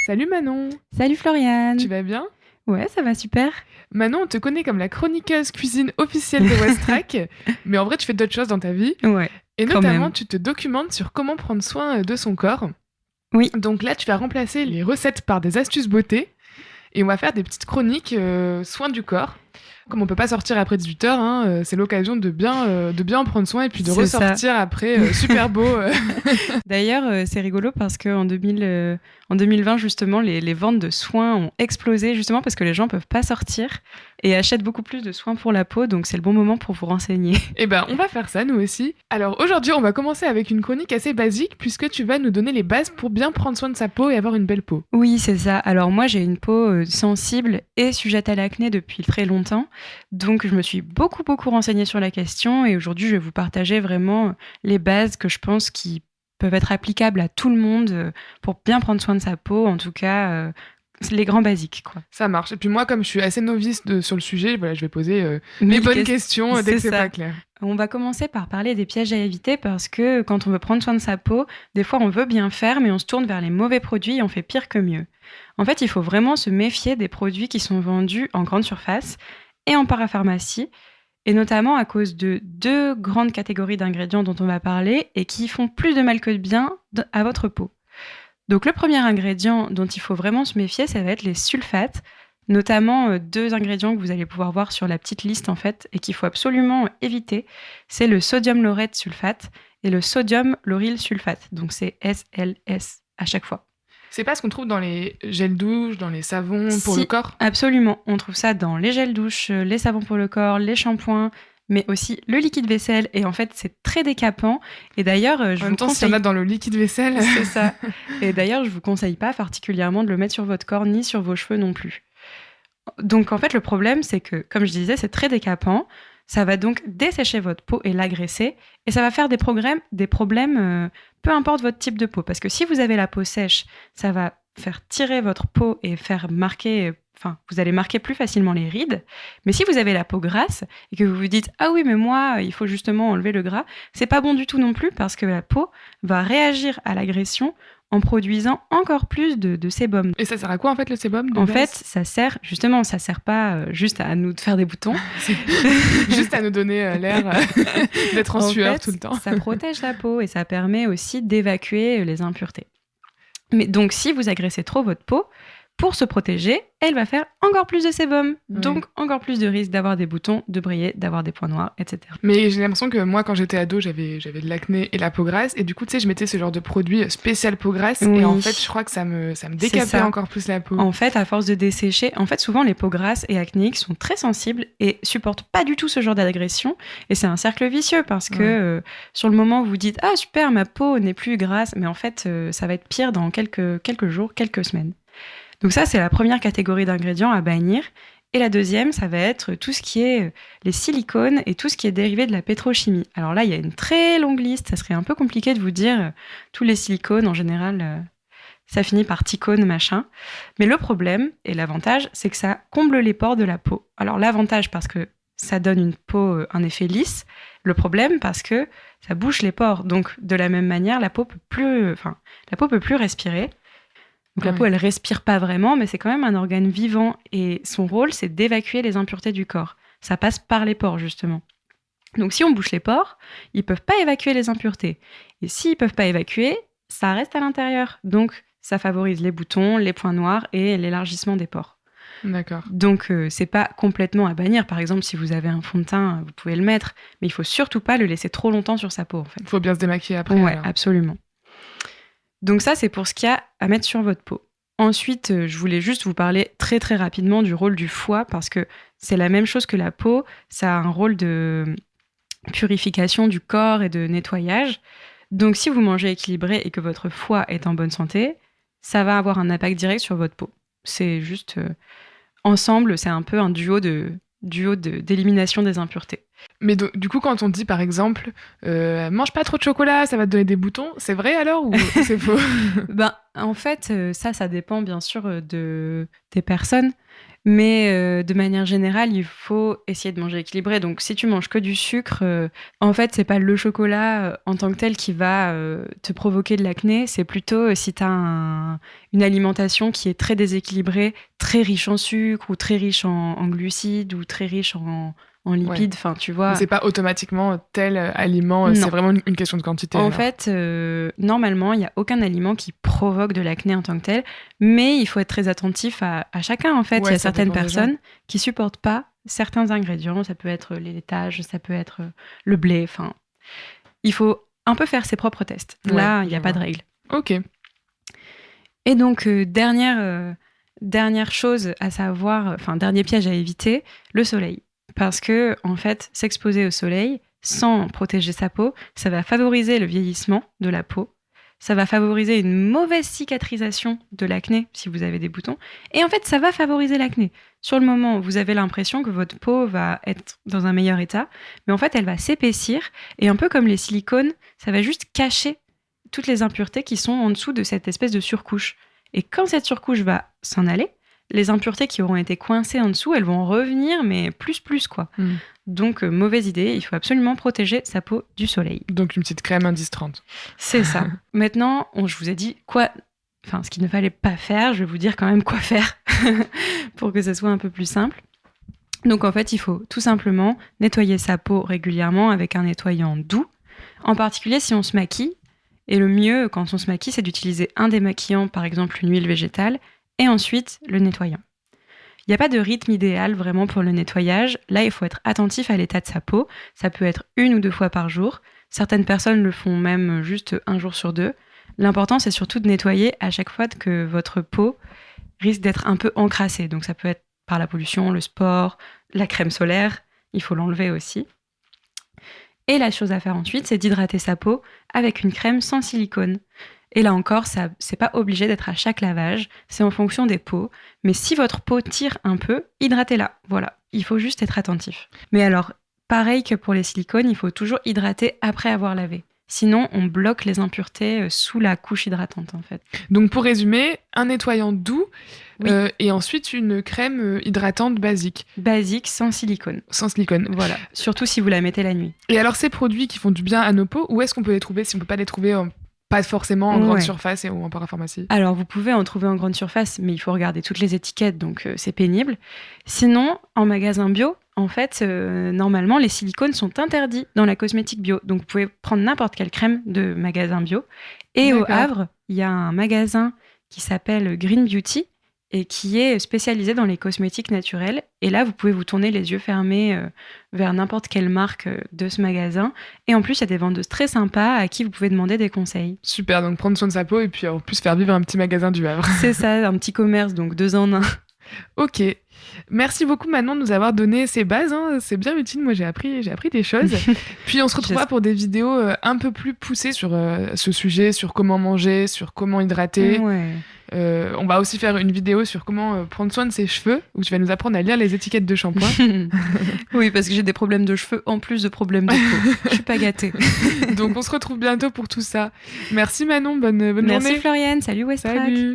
Salut Manon, Salut Floriane. tu vas bien? Ouais, ça va super. Manon, on te connaît comme la chroniqueuse cuisine officielle de Westrack, mais en vrai tu fais d'autres choses dans ta vie, Ouais, et quand notamment même. tu te documentes sur comment prendre soin de son corps. Oui, Donc là tu vas remplacer les recettes par des astuces beauté, et on va faire des petites chroniques soins du corps. Comme on peut pas sortir après 18h, c'est l'occasion de bien en prendre soin et puis de c'est ça. ressortir après super beau. D'ailleurs, c'est rigolo parce en 2020, justement, les ventes de soins ont explosé, justement parce que les gens peuvent pas sortir et achètent beaucoup plus de soins pour la peau, donc c'est le bon moment pour vous renseigner. Eh ben, on va faire ça, nous aussi. Alors aujourd'hui, on va commencer avec une chronique assez basique, puisque tu vas nous donner les bases pour bien prendre soin de sa peau et avoir une belle peau. Oui, c'est ça. Alors moi, j'ai une peau sensible et sujette à l'acné depuis très longtemps, donc je me suis beaucoup renseignée sur la question et aujourd'hui, je vais vous partager vraiment les bases que je pense qui peuvent être applicables à tout le monde pour bien prendre soin de sa peau, en tout cas les grands basiques, quoi. Ça marche. Et puis moi, comme je suis assez novice sur le sujet, voilà, je vais poser les 1000 bonnes ques questions dès C'est que c'est pas ça. clair. On va commencer par parler des pièges à éviter parce que quand on veut prendre soin de sa peau, des fois on veut bien faire, mais on se tourne vers les mauvais produits et on fait pire que mieux. En fait, il faut vraiment se méfier des produits qui sont vendus en grande surface et en parapharmacie, et notamment à cause de 2 grandes catégories d'ingrédients dont on va parler et qui font plus de mal que de bien à votre peau. Donc le premier ingrédient dont il faut vraiment se méfier, ça va être les sulfates, notamment 2 ingrédients que vous allez pouvoir voir sur la petite liste en fait et qu'il faut absolument éviter. C'est le sodium laureth sulfate et le sodium lauryl sulfate. Donc c'est SLS à chaque fois. C'est pas ce qu'on trouve dans les gels douche, dans les savons pour le Si, corps? absolument. On trouve ça dans les gels douche, les savons pour le corps, les shampoings, mais aussi le liquide vaisselle. Et en fait, c'est très décapant. Et d'ailleurs, En je même vous temps, s'il y en a conseille. dans le liquide vaisselle. C'est ça. Et d'ailleurs, je vous conseille pas particulièrement de le mettre sur votre corps ni sur vos cheveux non plus. Donc en fait, le problème, c'est que, comme je disais, c'est très décapant. Ça va donc dessécher votre peau et l'agresser. Et ça va faire des problèmes, peu importe votre type de peau. Parce que si vous avez la peau sèche, ça va faire tirer votre peau et faire marquer. Enfin, vous allez marquer plus facilement les rides. Mais si vous avez la peau grasse et que vous vous dites ah oui mais moi il faut justement enlever le gras, c'est pas bon du tout non plus parce que la peau va réagir à l'agression en produisant encore plus de sébum. Et ça sert à quoi en fait le sébum de En fait, base? ça sert pas juste à nous de faire des boutons. C'est juste à nous donner l'air d'être en En sueur tout fait, le temps. ça protège la peau et ça permet aussi d'évacuer les impuretés. Mais donc, si vous agressez trop votre peau, pour se protéger, elle va faire encore plus de sébum. Ouais. Donc, encore plus de risques d'avoir des boutons, de briller, d'avoir des points noirs, etc. Mais j'ai l'impression que moi, quand j'étais ado, j'avais de l'acné et la peau grasse. Et du coup, tu sais, je mettais ce genre de produit spécial peau grasse. Et en Oui, fait, je crois que ça me c'est décapait ça. encore plus la peau. En fait, à force de dessécher, souvent les peaux grasses et acnéiques sont très sensibles et supportent pas du tout ce genre d'agression. Et c'est un cercle vicieux parce que Ouais. sur le moment, vous vous dites ah super, ma peau n'est plus grasse, mais en fait, ça va être pire dans quelques jours, quelques semaines. Donc ça, c'est la première catégorie d'ingrédients à bannir. Et la deuxième, ça va être tout ce qui est les silicones et tout ce qui est dérivé de la pétrochimie. Alors là, il y a une très longue liste. Ça serait un peu compliqué de vous dire tous les silicones en général. Ça finit par ticone, machin. Mais le problème et l'avantage, c'est que ça comble les pores de la peau. Alors l'avantage parce que ça donne une peau, un effet lisse. Le problème parce que ça bouche les pores. Donc de la même manière, la peau peut plus respirer. Donc la peau, Ouais. elle respire pas vraiment, mais c'est quand même un organe vivant et son rôle, c'est d'évacuer les impuretés du corps. Ça passe par les pores justement. Donc si on bouche les pores, ils peuvent pas évacuer les impuretés. Et s'ils peuvent pas évacuer, ça reste à l'intérieur. Donc ça favorise les boutons, les points noirs et l'élargissement des pores. D'accord. Donc c'est pas complètement à bannir. Par exemple, si vous avez un fond de teint, vous pouvez le mettre, mais il faut surtout pas le laisser trop longtemps sur sa peau en fait. Faut bien se démaquiller après Ouais, alors. absolument. Donc ça, c'est pour ce qu'il y a à mettre sur votre peau. Ensuite, je voulais juste vous parler très très rapidement du rôle du foie parce que c'est la même chose que la peau. Ça a un rôle de purification du corps et de nettoyage. Donc si vous mangez équilibré et que votre foie est en bonne santé, ça va avoir un impact direct sur votre peau. C'est juste ensemble, c'est un peu un d'élimination des impuretés. Mais du coup, quand on dit par exemple, mange pas trop de chocolat, ça va te donner des boutons, c'est vrai alors ou c'est faux? En fait, ça dépend bien sûr des personnes. Mais de manière générale, il faut essayer de manger équilibré. Donc si tu manges que du sucre, en fait, c'est pas le chocolat en tant que tel qui va te provoquer de l'acné. C'est plutôt si tu as une alimentation qui est très déséquilibrée, très riche en sucre ou très riche en glucides ou très riche en lipides. Enfin, tu vois. Mais c'est pas automatiquement tel aliment, c'est Non. vraiment une question de quantité. En alors. fait, normalement, il n'y a aucun aliment qui provoque de l'acné en tant que tel, mais il faut être très attentif à chacun, en fait. Ouais, Il y a ça certaines dépend des gens. personnes qui supportent pas certains ingrédients. Ça peut être les laitages, ça peut être le blé. Enfin, il faut un peu faire ses propres tests. Là, Ouais, il n'y a je pas de vois. règle. Ok. Et donc, dernière chose à savoir, enfin, dernier piège à éviter, le soleil. Parce que, en fait, s'exposer au soleil sans protéger sa peau, ça va favoriser le vieillissement de la peau. Ça va favoriser une mauvaise cicatrisation de l'acné si vous avez des boutons. Et en fait, ça va favoriser l'acné. Sur le moment, vous avez l'impression que votre peau va être dans un meilleur état, mais en fait, elle va s'épaissir. Et un peu comme les silicones, ça va juste cacher toutes les impuretés qui sont en dessous de cette espèce de surcouche. Et quand cette surcouche va s'en aller, les impuretés qui auront été coincées en dessous, elles vont revenir, mais plus, quoi. Mm. Donc, mauvaise idée, il faut absolument protéger sa peau du soleil. Donc une petite crème indice 30. C'est ça. Maintenant, je vous ai dit ce qu'il ne fallait pas faire, je vais vous dire quand même quoi faire pour que ça soit un peu plus simple. Donc, en fait, il faut tout simplement nettoyer sa peau régulièrement avec un nettoyant doux, en particulier si on se maquille. Et le mieux, quand on se maquille, c'est d'utiliser un démaquillant, par exemple une huile végétale, et ensuite le nettoyant. Il n'y a pas de rythme idéal vraiment pour le nettoyage. Là, il faut être attentif à l'état de sa peau. Ça peut être 1 ou 2 fois par jour. Certaines personnes le font même juste 1 jour sur 2. L'important, c'est surtout de nettoyer à chaque fois que votre peau risque d'être un peu encrassée. Donc ça peut être par la pollution, le sport, la crème solaire. Il faut l'enlever aussi. Et la chose à faire ensuite, c'est d'hydrater sa peau avec une crème sans silicone. Et là encore, ça, c'est pas obligé d'être à chaque lavage, c'est en fonction des peaux. Mais si votre peau tire un peu, hydratez-la. Voilà, il faut juste être attentif. Mais alors, pareil que pour les silicones, il faut toujours hydrater après avoir lavé. Sinon, on bloque les impuretés sous la couche hydratante, en fait. Donc pour résumer, un nettoyant doux Oui. et ensuite une crème hydratante basique, Basique, sans silicone. sans silicone. Voilà, surtout si vous la mettez la nuit. Et alors ces produits qui font du bien à nos peaux, où est-ce qu'on peut les trouver si on peut pas les trouver pas forcément en grande Ouais. surface ou en parapharmacie? Alors, vous pouvez en trouver en grande surface, mais il faut regarder toutes les étiquettes, donc c'est pénible. Sinon, en magasin bio, en fait, normalement, les silicones sont interdits dans la cosmétique bio. Donc, vous pouvez prendre n'importe quelle crème de magasin bio. Et au D'accord. Havre, il y a un magasin qui s'appelle Green Beauty et qui est spécialisé dans les cosmétiques naturels. Et là, vous pouvez vous tourner les yeux fermés vers n'importe quelle marque de ce magasin. Et en plus, il y a des vendeuses très sympas à qui vous pouvez demander des conseils. Super, donc prendre soin de sa peau et puis en plus faire vivre un petit magasin du Havre. C'est ça, un petit commerce, donc 2 en 1. Ok. Merci beaucoup Manon de nous avoir donné ces bases, hein. C'est bien utile, moi j'ai appris des choses. Puis on se retrouvera pour des vidéos un peu plus poussées sur ce sujet, sur comment manger, sur comment hydrater. Ouais. On va aussi faire une vidéo sur comment prendre soin de ses cheveux, où tu vas nous apprendre à lire les étiquettes de shampoing. Oui, parce que j'ai des problèmes de cheveux en plus de problèmes de peau. Je suis pas gâtée. Donc on se retrouve bientôt pour tout ça. Merci Manon, bonne Merci journée. Floriane, salut Westrack. Salut.